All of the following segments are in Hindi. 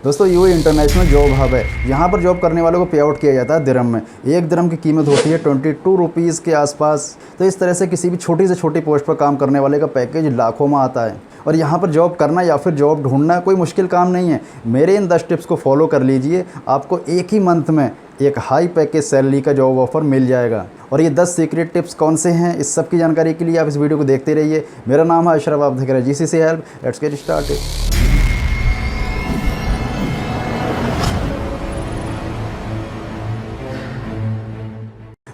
दोस्तों यूएई इंटरनेशनल जॉब हब है। यहाँ पर जॉब करने वालों को पे आउट किया जाता है दिरहम में। 1 दिरहम की कीमत होती है 22 रुपीज़ के आसपास। तो इस तरह से किसी भी छोटी से छोटी पोस्ट पर काम करने वाले का पैकेज लाखों में आता है। और यहाँ पर जॉब करना या फिर जॉब ढूंढना कोई मुश्किल काम नहीं है। मेरे इन 10 टिप्स को फॉलो कर लीजिए, आपको एक ही मंथ में एक हाई पैकेज सैलरी का जॉब ऑफर मिल जाएगा। और ये 10 सीक्रेट टिप्स कौन से हैं, इस सब की जानकारी के लिए आप इस वीडियो को देखते रहिए। मेरा नाम है अशरफ, आप देख रहे हैं GCC help. Let's get started.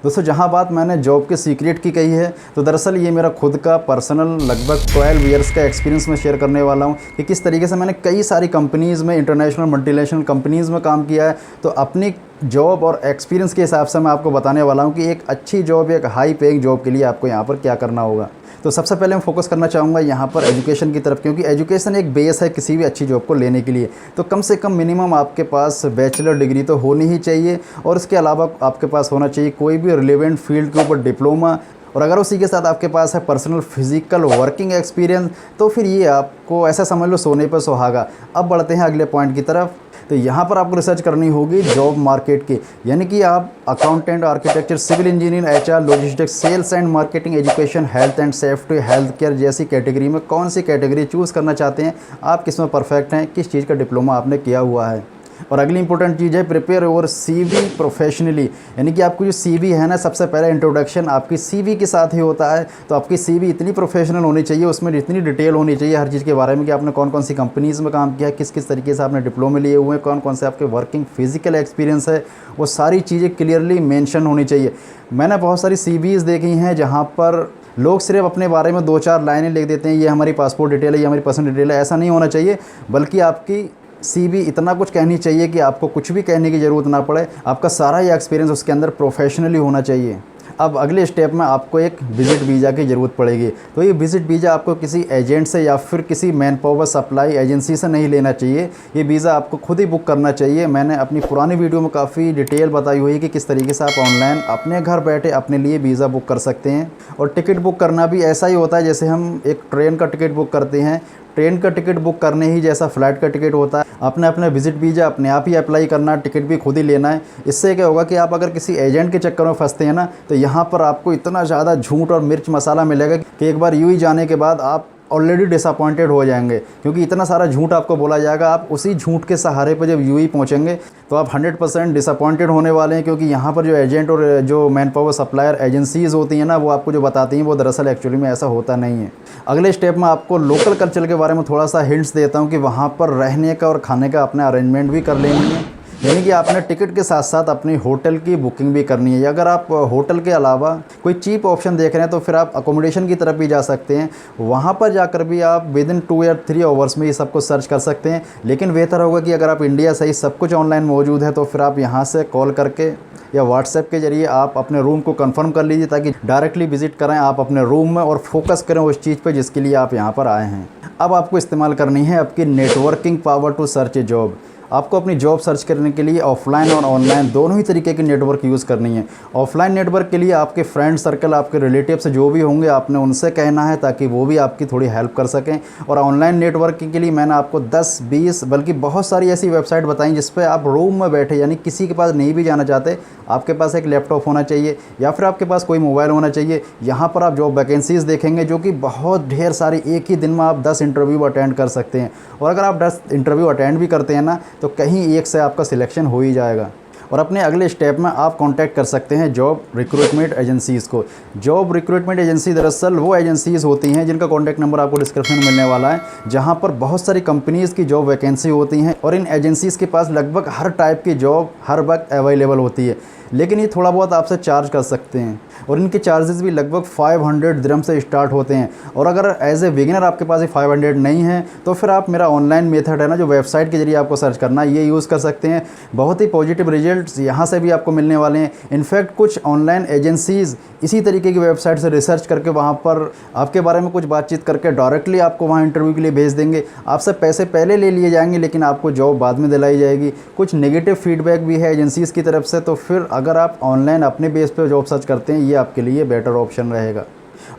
दोस्तों जहाँ बात मैंने जॉब के सीक्रेट की कही है, तो दरअसल ये मेरा खुद का पर्सनल लगभग 12 ईयर्स का एक्सपीरियंस मैं शेयर करने वाला हूँ कि किस तरीके से मैंने कई सारी कंपनीज़ में, इंटरनेशनल मल्टीनेशनल कंपनीज़ में काम किया है। तो अपनी जॉब और एक्सपीरियंस के हिसाब से मैं आपको बताने वाला हूँ कि एक अच्छी जॉब, एक हाई पेइंग जॉब के लिए आपको यहाँ पर क्या करना होगा। तो सबसे पहले मैं फोकस करना चाहूँगा यहाँ पर एजुकेशन की तरफ, क्योंकि एजुकेशन एक बेस है किसी भी अच्छी जॉब को लेने के लिए। तो कम से कम मिनिमम आपके पास बैचलर डिग्री तो होनी ही चाहिए, और इसके अलावा आपके पास होना चाहिए कोई भी रिलेवेंट फील्ड के ऊपर डिप्लोमा। और अगर उसी के साथ आपके पास है पर्सनल फिजिकल वर्किंग एक्सपीरियंस, तो फिर ये आपको ऐसा समझ लो सोने पर सुहागा। अब बढ़ते हैं अगले पॉइंट की तरफ। तो यहाँ पर आपको रिसर्च करनी होगी जॉब मार्केट की, यानी कि आप accountant, architecture, civil engineer, HR, logistics, sales and marketing, education, health and safety, health care जैसी कैटेगरी में कौन सी कैटेगरी चूज़ करना चाहते हैं, आप किस में परफेक्ट हैं, किस चीज़ का डिप्लोमा आपने किया हुआ है। और अगली इंपॉर्टेंट चीज़ है प्रिपेयर योर सीवी प्रोफेशनली, यानी कि आपको जो सीवी है ना, सबसे पहले इंट्रोडक्शन आपकी सीवी के साथ ही होता है। तो आपकी सीवी इतनी प्रोफेशनल होनी चाहिए, उसमें इतनी डिटेल होनी चाहिए हर चीज़ के बारे में कि आपने कौन कौन सी कंपनीज़ में काम किया है, किस किस तरीके से आपने डिप्लोमे लिए हुए हैं, कौन कौन से आपके वर्किंग फिजिकल एक्सपीरियंस है, वो सारी चीज़ें क्लियरली मेंशन होनी चाहिए। मैंने बहुत सारी सीवीज़ देखी हैं जहाँ पर लोग सिर्फ अपने बारे में 2-4 लाइनें लिख देते हैं, ये हमारी पासपोर्ट डिटेल है, ये हमारी पर्सनल डिटेल है। ऐसा नहीं होना चाहिए, बल्कि आपकी सीवी इतना कुछ कहनी चाहिए कि आपको कुछ भी कहने की ज़रूरत ना पड़े। आपका सारा ये एक्सपीरियंस उसके अंदर प्रोफेशनली होना चाहिए। अब अगले स्टेप में आपको एक विज़िट वीज़ा की ज़रूरत पड़ेगी। तो ये विज़िट वीज़ा आपको किसी एजेंट से या फिर किसी मैन पावर सप्लाई एजेंसी से नहीं लेना चाहिए। ये वीज़ा आपको खुद ही बुक करना चाहिए। मैंने अपनी पुरानी वीडियो में काफ़ी डिटेल बताई हुई है कि किस तरीके से आप ऑनलाइन अपने घर बैठे अपने लिए वीज़ा बुक कर सकते हैं। और टिकट बुक करना भी ऐसा ही होता है जैसे हम एक ट्रेन का टिकट बुक करते हैं। ट्रेन का टिकट बुक करने ही जैसा फ़्लाइट का टिकट होता है। आपने अपना विज़िट वीज़ा अपने आप ही अप्लाई करना है, टिकट भी खुद ही लेना है। इससे क्या होगा कि आप अगर किसी एजेंट के चक्कर में फंसते हैं ना, तो यहाँ पर आपको इतना ज़्यादा झूठ और मिर्च मसाला मिलेगा कि एक बार यूँ जाने के बाद आप ऑलरेडी डिसअपॉइंटेड हो जाएंगे, क्योंकि इतना सारा झूठ आपको बोला जाएगा। आप उसी झूठ के सहारे पर जब यूएई पहुंचेंगे तो आप 100% डिसअपॉइंटेड होने वाले हैं, क्योंकि यहाँ पर जो एजेंट और जो मैन पावर सप्लायर एजेंसीज़ होती हैं ना, वो आपको जो बताती हैं वो दरअसल एक्चुअली में ऐसा होता नहीं है। अगले स्टेप में आपको लोकल कल्चर के बारे में थोड़ा सा हिंट्स देता हूँ कि वहाँ पर रहने का और खाने का अपने अरेंजमेंट भी कर लेनी है, यानी कि आपने टिकट के साथ साथ अपनी होटल की बुकिंग भी करनी है। अगर आप होटल के अलावा कोई चीप ऑप्शन देख रहे हैं तो फिर आप अकोमोडेशन की तरफ भी जा सकते हैं। वहाँ पर जाकर भी आप विदिन 2 या 3 आवर्स में ये सब कुछ सर्च कर सकते हैं। लेकिन बेहतर होगा कि अगर आप इंडिया से ही सब कुछ ऑनलाइन मौजूद है, तो फिर आप यहाँ से कॉल करके या व्हाट्सएप के जरिए आप अपने रूम को कंफर्म कर लीजिए, ताकि डायरेक्टली विजिट करें आप अपने रूम में और फोकस करें उस चीज़ पर जिसके लिए आप यहाँ पर आए हैं। अब आपको इस्तेमाल करनी है आपकी networking power to search a job. आपको अपनी जॉब सर्च करने के लिए ऑफलाइन और ऑनलाइन दोनों ही तरीके की नेटवर्क यूज़ करनी है। ऑफलाइन नेटवर्क के लिए आपके फ्रेंड सर्कल, आपके रिलेटिव्स जो भी होंगे, आपने उनसे कहना है ताकि वो भी आपकी थोड़ी हेल्प कर सकें। और ऑनलाइन नेटवर्किंग के लिए मैंने आपको 10-20 बल्कि बहुत सारी ऐसी वेबसाइट बताई जिस पर आप रूम में बैठे, यानी किसी के पास नहीं भी जाना चाहते, आपके पास एक लैपटॉप होना चाहिए या फिर आपके पास कोई मोबाइल होना चाहिए। यहाँ पर आप जॉब वैकेंसीज़ देखेंगे जो कि बहुत ढेर सारी, एक ही दिन में आप 10 इंटरव्यू अटेंड कर सकते हैं। और अगर आप 10 इंटरव्यू अटेंड भी करते हैं ना, तो कहीं एक से आपका सिलेक्शन हो ही जाएगा। और अपने अगले स्टेप में आप कांटेक्ट कर सकते हैं जॉब रिक्रूटमेंट एजेंसीज़ को। जॉब रिक्रूटमेंट एजेंसी दरअसल वो एजेंसीज़ होती हैं जिनका कॉन्टैक्ट नंबर आपको डिस्क्रिप्शन में मिलने वाला है, जहां पर बहुत सारी कंपनीज़ की जॉब वैकेंसी होती हैं। और इन एजेंसीज़ के पास लगभग हर टाइप की जॉब हर वक्त अवेलेबल होती है, लेकिन ये थोड़ा बहुत आपसे चार्ज कर सकते हैं। और इनके चार्जेस भी लगभग 500 दिरहम से स्टार्ट होते हैं। और अगर एज ए बिगिनर आपके पास ये 500 नहीं है, तो फिर आप मेरा ऑनलाइन मेथड है ना, जो वेबसाइट के जरिए आपको सर्च करना है, ये यूज़ कर सकते हैं। बहुत ही पॉजिटिव रिजल्ट्स यहाँ से भी आपको मिलने वाले हैं। इनफैक्ट कुछ ऑनलाइन एजेंसीज़ इसी तरीके की वेबसाइट से रिसर्च करके वहाँ पर आपके बारे में कुछ बातचीत करके डायरेक्टली आपको वहाँ इंटरव्यू के लिए भेज देंगे। आपसे पैसे पहले ले लिए जाएंगे, लेकिन आपको जॉब बाद में दिलाई जाएगी। कुछ नेगेटिव फीडबैक भी है एजेंसीज़ की तरफ से। तो फिर अगर आप ऑनलाइन अपने बेस पर जॉब सर्च करते हैं, ये आपके लिए बेटर ऑप्शन रहेगा।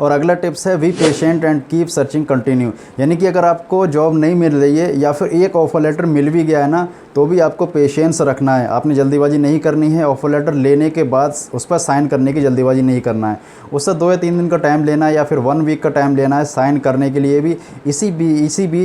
और अगला टिप्स है be patient and keep searching continue. यानी कि अगर आपको जॉब नहीं मिल रही है या फिर एक ऑफर लेटर मिल भी गया है ना, तो भी आपको पेशेंस रखना है। आपने जल्दीबाजी नहीं करनी है। ऑफर लेटर लेने के बाद उस पर साइन करने की जल्दीबाजी नहीं करना है। उससे 2 या 3 दिन का टाइम लेना है या फिर 1 वीक का टाइम लेना है साइन करने के लिए भी।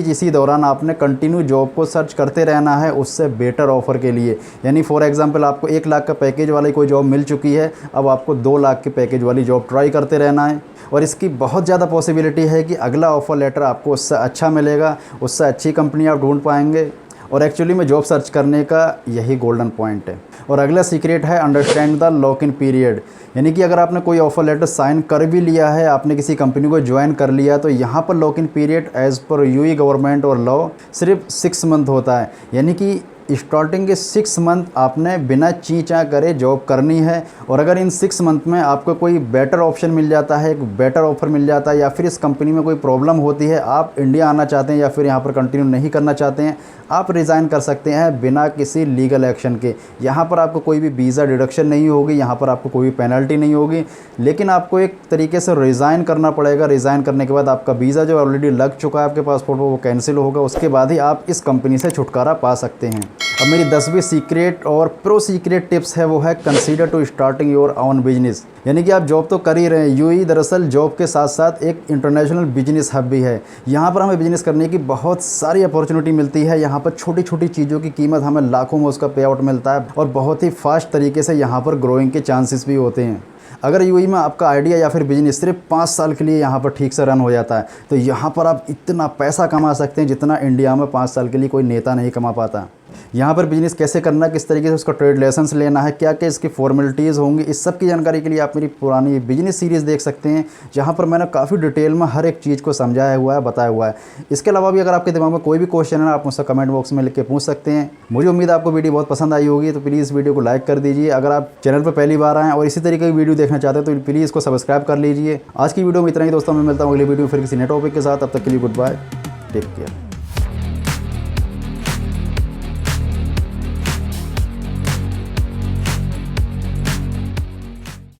इसी दौरान आपने कंटिन्यू जॉब को सर्च करते रहना है उससे बेटर ऑफ़र के लिए। यानी फॉर एग्जांपल आपको 1 लाख का पैकेज वाली कोई जॉब मिल चुकी है, अब आपको 2 लाख के पैकेज वाली जॉब ट्राई करते रहना है। और इसकी बहुत ज़्यादा पॉसिबिलिटी है कि अगला ऑफ़र लेटर आपको उससे अच्छा मिलेगा, उससे अच्छी कंपनी आप ढूंढ पाएंगे। और एक्चुअली में जॉब सर्च करने का यही गोल्डन पॉइंट है। और अगला सीक्रेट है understand the lock in period. यानी कि अगर आपने कोई ऑफर लेटर साइन कर भी लिया है, आपने किसी कंपनी को ज्वाइन कर लिया, तो यहाँ पर lock in period as per UAE government और लॉ सिर्फ 6 मंथ होता है। यानी कि स्टार्टिंग के 6 मंथ आपने बिना ची-चा करे जॉब करनी है। और अगर इन 6 मंथ में आपको कोई बेटर ऑप्शन मिल जाता है, एक बेटर ऑफ़र मिल जाता है, या फिर इस कंपनी में कोई प्रॉब्लम होती है, आप इंडिया आना चाहते हैं या फिर यहाँ पर कंटिन्यू नहीं करना चाहते हैं, आप रिज़ाइन कर सकते हैं बिना किसी लीगल एक्शन के। यहाँ पर आपको कोई भी वीज़ा डिडक्शन नहीं होगी, यहाँ पर आपको कोई भी पेनल्टी नहीं होगी, लेकिन आपको एक तरीके से रिज़ाइन करना पड़ेगा। रिज़ाइन करने के बाद आपका वीज़ा जो ऑलरेडी लग चुका है आपके पासपोर्ट पर वो कैंसिल होगा, उसके बाद ही आप इस कंपनी से छुटकारा पा सकते हैं। अब मेरी 10वीं सीक्रेट और प्रो सीक्रेट टिप्स है वो है consider to starting your own business. यानी कि आप जॉब तो कर ही रहे हैं, यूएई दरअसल जॉब के साथ साथ एक इंटरनेशनल बिजनेस हब भी है। यहाँ पर हमें बिजनेस करने की बहुत सारी अपॉर्चुनिटी मिलती है। यहाँ पर छोटी छोटी चीज़ों की कीमत हमें लाखों में उसका पे आउट मिलता है और बहुत ही फास्ट तरीके से यहाँ पर ग्रोइंग के चांसेस भी होते हैं। अगर यूएई में आपका आइडिया या फिर बिजनेस सिर्फ 5 साल के लिए यहाँ पर ठीक से रन हो जाता है, तो यहाँ पर आप इतना पैसा कमा सकते हैं जितना इंडिया में 5 साल के लिए कोई नेता नहीं कमा पाता। यहाँ पर बिजनेस कैसे करना है, किस तरीके से उसका ट्रेड लाइसेंस लेना है, क्या क्या इसकी फॉर्मेलिटीज़ होंगी, इस सब की जानकारी के लिए आप मेरी पुरानी बिजनेस सीरीज़ देख सकते हैं, जहाँ पर मैंने काफ़ी डिटेल में हर एक चीज़ को समझाया हुआ है, बताया हुआ है। इसके अलावा भी अगर आपके दिमाग में कोई भी क्वेश्चन है, आप मुझसे कमेंट बॉक्स में लिख के पूछ सकते हैं। मुझे उम्मीद है आपको वीडियो बहुत पसंद आई होगी, तो प्लीज़ वीडियो को लाइक कर दीजिए। अगर आप चैनल पर पहली बार आएँ और इसी तरीके की वीडियो देखना चाहते हैं तो प्लीज़ इसको सब्सक्राइब कर लीजिए। आज की वीडियो में इतना ही दोस्तों, मैं मिलता हूँ अगली वीडियो में फिर किसी नए टॉपिक के साथ। तब तक के लिए गुड बाय, टेक केयर।